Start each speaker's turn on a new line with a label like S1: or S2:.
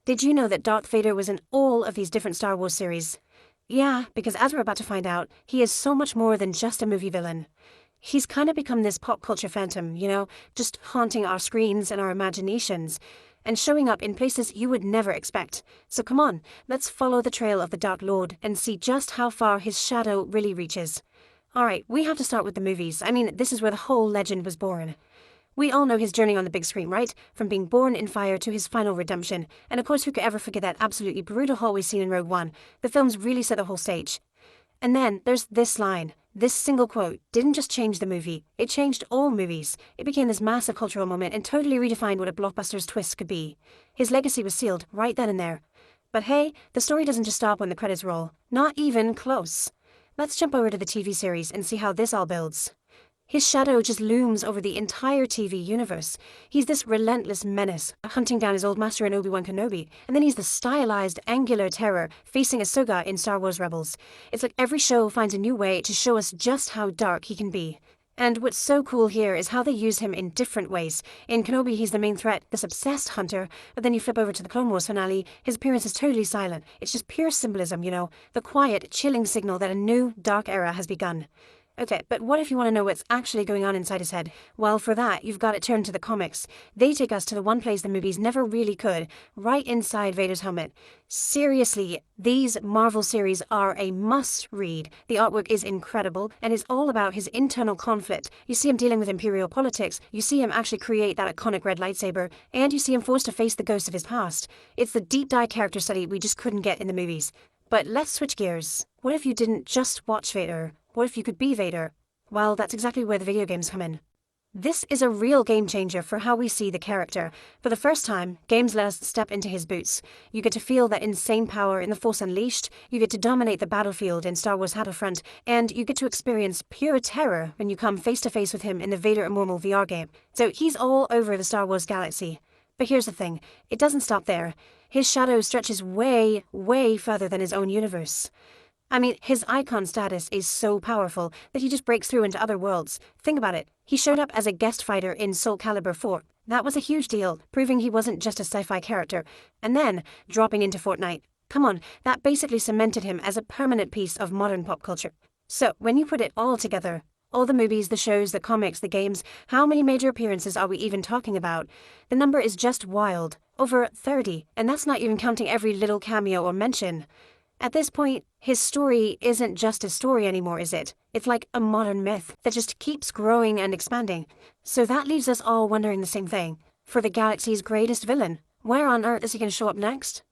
S1: Did you know that Darth Vader was in all of these different Star Wars series? Yeah, because as we're about to find out, he is so much more than just a movie villain. He's kind of become this pop culture phantom, just haunting our screens and our imaginations, and showing up in places you would never expect. So come on, let's follow the trail of the Dark Lord and see just how far his shadow really reaches. Alright, we have to start with the movies. I mean, this is where the whole legend was born. We all know his journey on the big screen, right? From being born in fire to his final redemption. And of course, who could ever forget that absolutely brutal hallway scene in Rogue One? The films really set the whole stage. And then there's this line. This single quote didn't just change the movie, it changed all movies. It became this massive cultural moment and totally redefined what a blockbuster's twist could be. His legacy was sealed right then and there. But hey, the story doesn't just stop when the credits roll. Not even close. Let's jump over to the TV series and see how this all builds. His shadow just looms over the entire TV universe. He's this relentless menace, hunting down his old master in Obi-Wan Kenobi, and then he's the stylized, angular terror facing Ahsoka in Star Wars Rebels. It's like every show finds a new way to show us just how dark he can be. And what's so cool here is how they use him in different ways. In Kenobi, he's the main threat, this obsessed hunter, but then you flip over to the Clone Wars finale, his appearance is totally silent. It's just pure symbolism, the quiet, chilling signal that a new, dark era has begun. Okay, but what if you want to know what's actually going on inside his head? Well, for that, you've got to turn to the comics. They take us to the one place the movies never really could, right inside Vader's helmet. Seriously, these Marvel series are a must-read. The artwork is incredible, and it's all about his internal conflict. You see him dealing with imperial politics, you see him actually create that iconic red lightsaber, and you see him forced to face the ghosts of his past. It's the deep-dive character study we just couldn't get in the movies. But let's switch gears. What if you didn't just watch Vader? What if you could be Vader? Well, that's exactly where the video games come in. This is a real game changer for how we see the character. For the first time, games let us step into his boots. You get to feel that insane power in The Force Unleashed, you get to dominate the battlefield in Star Wars Battlefront, and you get to experience pure terror when you come face to face with him in the Vader Immortal VR game. So he's all over the Star Wars galaxy. But here's the thing, it doesn't stop there. His shadow stretches way, way further than his own universe. I mean, his icon status is so powerful that he just breaks through into other worlds. Think about it. He showed up as a guest fighter in Soul Calibur 4. That was a huge deal, proving he wasn't just a sci-fi character. And then, dropping into Fortnite. Come on, that basically cemented him as a permanent piece of modern pop culture. So, when you put it all together, all the movies, the shows, the comics, the games, how many major appearances are we even talking about? The number is just wild. Over 30, and that's not even counting every little cameo or mention. At this point, his story isn't just a story anymore, is it? It's like a modern myth that just keeps growing and expanding. So that leaves us all wondering the same thing. For the galaxy's greatest villain, where on earth is he going to show up next?